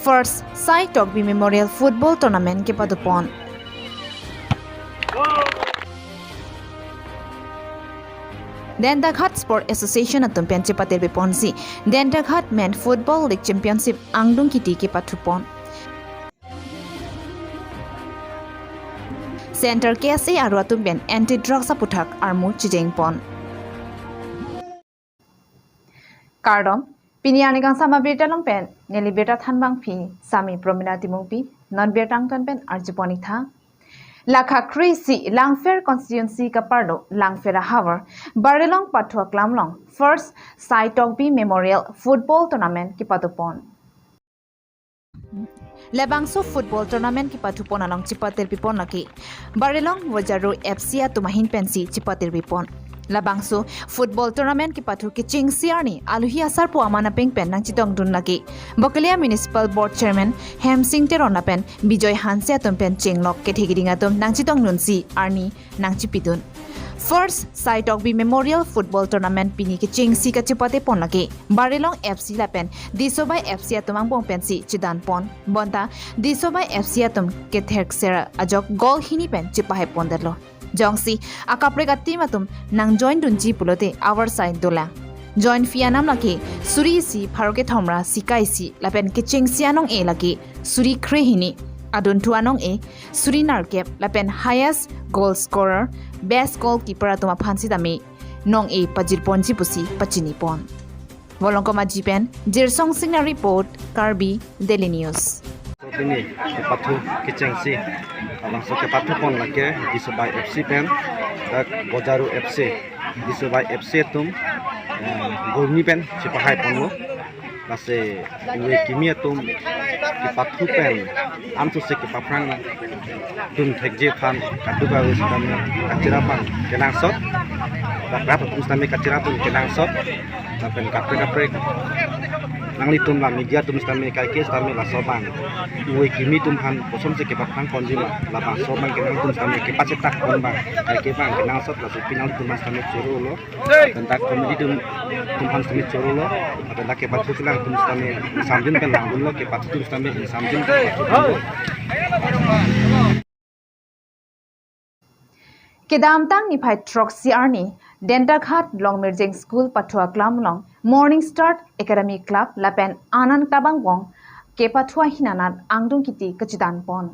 First, Sai Togbi Memorial Football Tournament ke padupon. Dendaghat Sport Association atum penchepater beponsi. Dendaghat Men Football League Championship angdung kiti ke patupon. Center KSA aru atum ben anti-drug saputhak armu chijengpon. Kardom Piniani kang sama beta long pen neli beta thanbang phi sami promina timungpi non betang ton pen arjuponi tha Lakha Krisi Langfair constituency ka pardo Langfair Havar Barelong Pathua Klamlong first Sai Togbi Memorial Football Tournament ki patupon Lebangso Football Tournament ki patupon along chipater pipon laki Barelong Wajaro FC atumahin pensi chipater pipon Labangso Football Tournament ki pathu ki chingsiarni aluhi asar po amana pengpen nang chitong dun lagi Bokalia Municipal Board Chairman Hem Singh Terona pen Bijoy Hanse atom pen chinglok ke thigiding atom nang chitong nunsi arni nang chipidun First Sai Togbi Memorial Football Tournament pini ki chingsi ka chipate pon lagi Barelong FC la pen Disobai FC atomang pong pensi chidan pon bonta Disobai FC atom ke theksera ajok gol hini pen chipahe pon derlo Jongsi akaprega timatum nang join dunji pulote our side dola join fianam laki suri si pharoke thomra sikai si lapen kiching sianong e laki suri krehini adun tuanong e suri narkep lapen highest goal scorer best goalkeeper atuma phansi dami nong e pajir ponji pusi pachini pon volongkoma jipen jirsong singna report Karbi Daily News Ini Pathu Kicengsi langsung ke Pathu pon lagi di Subai FC pen dan Bojaru FC di Subai FC tum golni pen Cipahai pon lo masih uwe kimia tum di Pathu pen amtu se ke paprang tum thekje phan katuga wis tam kacirapan kenang sot dan berapa terus kami kacirapan kenang sot dan kapre nangli tum la media tum stame kai ke stame la sobang uwe kimi tum han posom se ke paprang konjima la bang sobang ke nang tum stame ke pacetak kon bang kai ke bang kenang sot la pinal tum stame churu lo dan tak komedi tum han stame churu lo dan tak ke patu kelang tum stame samjin pen lang lo ke patu tum stame samjin Kedamtang ni phai Troxy Arni Dendaghat Longmirjeng School Pathua Klamlong Morning Start Academy Club Lapen Anan Tabangwong ke Pathua Hinanat Angdung Kiti Kachidan Pon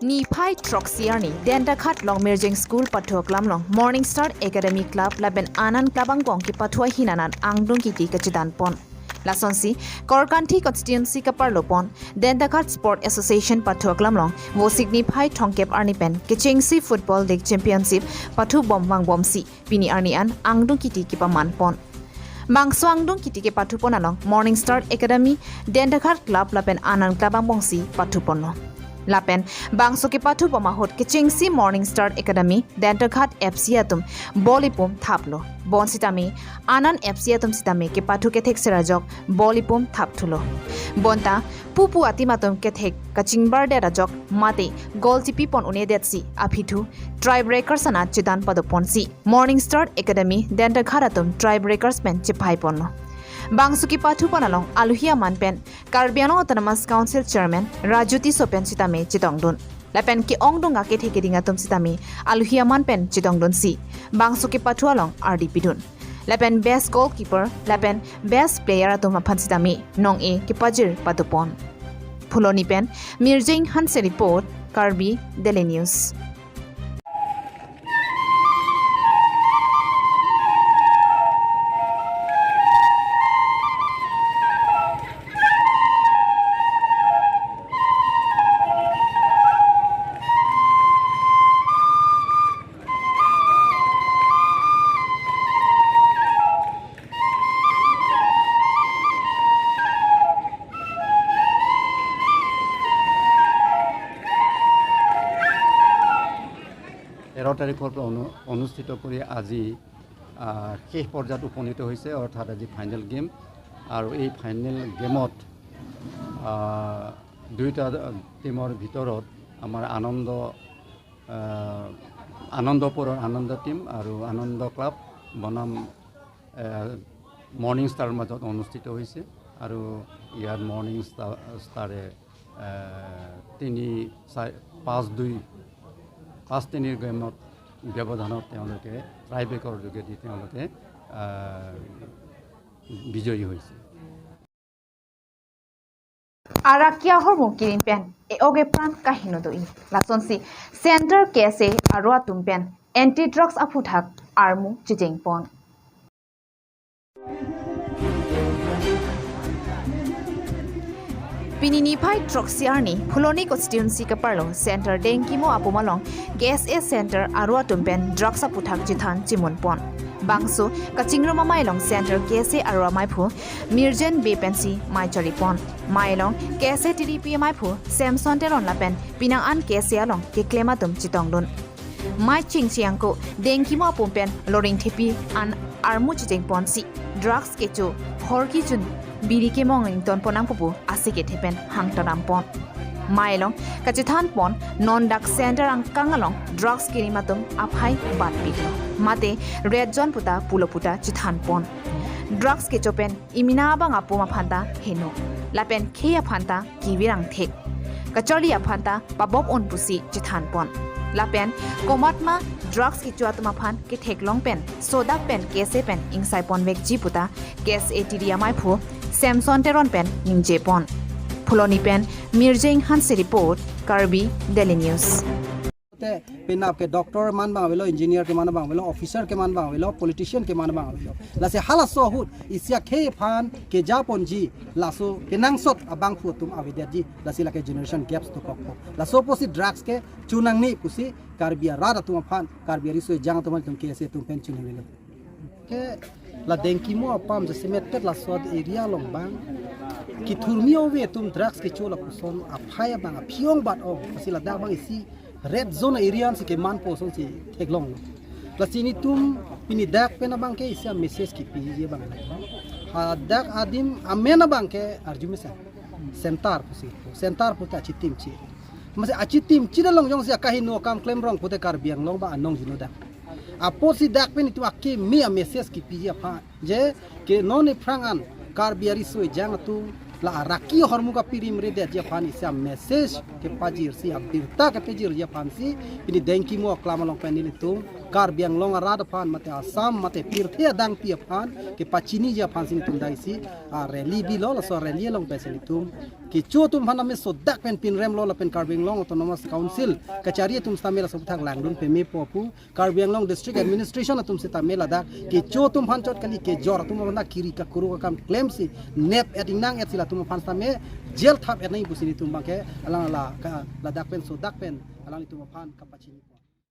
Ni phai Troxy Arni Dendaghat Longmirjeng School Pathua Klamlong Morning Start Academy Club Lapen Anan Tabangwong ke Pathua Hinanat Angdung Kiti Kachidan Pon Lasonsi Korkanthi constituency ka parlopon Dendaghat Sport Association Pathua Klamlong Vosigni phai thongkep arni pen Kichingsi Football League Championship Pathu Bomwang Bomsi Pini arni an angdung kiti ki paman pon Mangso angdung kiti ke Pathu pon along Morning Star Academy Dendaghat Club lapen anan klabang bongsi Pathu ponno Lapen bangso ke Pathu pamahot Kichingsi Morning Star Academy Dendaghat FC atum bolipum thaplo bon sitami anan FC atum sitami ke Pathu ke thek serajok bolipum thapthulo bonta pupu atimatum ke thek kachingbar de rajok mate gol tipi pon une detsi aphitu try breakers ana chidan padoponsi Morning Star Academy Dendaghat atum try breakers pen chipai ponno Bangsuki Pathu panalong aluhia manpen Karbiano Autonomous Council Chairman Rajuti Sopen Sitame Chitongdun Lapen ki ongdunga ke thekidinga tum sitame aluhia manpen Chitongdun si Bangsuki Pathu along RD Pidun Lapen best goalkeeper Lapen best player atum phansitame nong e ki pajir patupon Phuloni pen Mirjing Hanse report Karbi Daily News তাৰিখৰ অনুষ্ঠিত কৰি আজি শেষ পৰ্যায়ত উপনীত হৈছে অৰ্থাৎ আজি ফাইনেল গেম আৰু এই ফাইনেল গেমত দুইটা টিমৰ ভিতৰত আমাৰ আনন্দপুৰৰ আনন্দ টিম আৰু আনন্দ ক্লাব বনাম মৰ্নিং ষ্টাৰৰ মাজত অনুষ্ঠিত হৈছে আৰু ইয়াৰ মৰ্ণিং ষ্টাৰে 5-2 গেমত ব্যৱধানত তেওঁলোকে ট্ৰাইবেকৰ যোগেদি তেওঁলোকে বিজয়ী হৈছে Arakia hormon kirim pen e oge pran kahino doi lasonsi center kese arwa tumpen anti drugs aputhak armu chijeng pon Pinini Pai Troxiarni, Puloni constituency Kaparlo, Center Denkimo Apumalong, GSA Center Arua Tumpen, Drugs Aputhak Jithan Chimon Pon. Bangso, Kachingro Mailong Center GSA Arua Maipu, Mirjan Bepensi, Maichari Pon. Mailong, GSA TDP Maipu, Samson Teron Lapen, Pinang An GSA Along, Kiklematum Chitongdun. Mai Ching Chiangko, Denkimo Apumpen, Loring Tipi, and Armu Chiteng Ponsi, Drugs Kecho, Horki Chun. Biri ke mong ing ton ponang pupu asike thepen hang taram pon mailong kachithan pon non dak center ang kangalong drugs kini matum aphai bat piklo mate red zone puta pulo puta chithan pon drugs ke chopen imina bang apu ma phanta heno lapen khia phanta kiwirang thek kacholi aphanta pabob on pusi chithan pon lapen komatma drugs ki chuatma phan ke theklong pen soda pen kese pen ingsai pon vek ji puta kes etiria mai phu Samson Teron pen ningje pon Puloni pen Mirjing Hansi report Karbi Daily News te pinap ke doctor man bang velo engineer ke man bang velo officer ke man bang velo politician ke man bang velo la se hala so hut isya khe phan ke japon ji la so pinang sot abang pu tum avidia ji la sila ke generation gaps to kokko la so posi drugs ke chunang ni pusi karbia rada tum phan karbia riso jang tum ke se tum pen chunang velo ke la denkimo apam je semetet la swad area long bang ki thurmio ve tum drugs ke chola puson aphaya bang aphiong bat o pasila da bang isi red zone area si ke man po son si theklong la sini tum pini dak pena bang ke isia message ki pi je bang ha dak adim amena bang ke arjumesa sentar pusi sentar puta chitim chi mase achitim chidalong jong sia kahino kam claim rong pute kar biang long ba anong jino dak aposi dak pen itu akki mi a message ki pija pha je ke noni frangan kar biari soi jang tu la raki hormu ka pirim re de je phan isa message ke pajir si abirta ke pejir je phan si ini denki mo klama long pen ni tu kar biang long arad phan mate asam mate pirthe dang pi phan ke pachini je phan sin tum dai si a rally bi lo so rally long pe sin tum ki chu tum phana me so dak pen pin rem lo la pen karbing long autonomous council kachari tum stamela so thang lang dun pe me popu karbing long district administration tum se tamela dak ki chu tum phan chot kali ke jor tum na kiri ka kuru ka kam claim si net eting nang et sila tum phan stame jail thap et nai busini tum bang ke alang la dak pen so dak pen alang tum phan ka pachini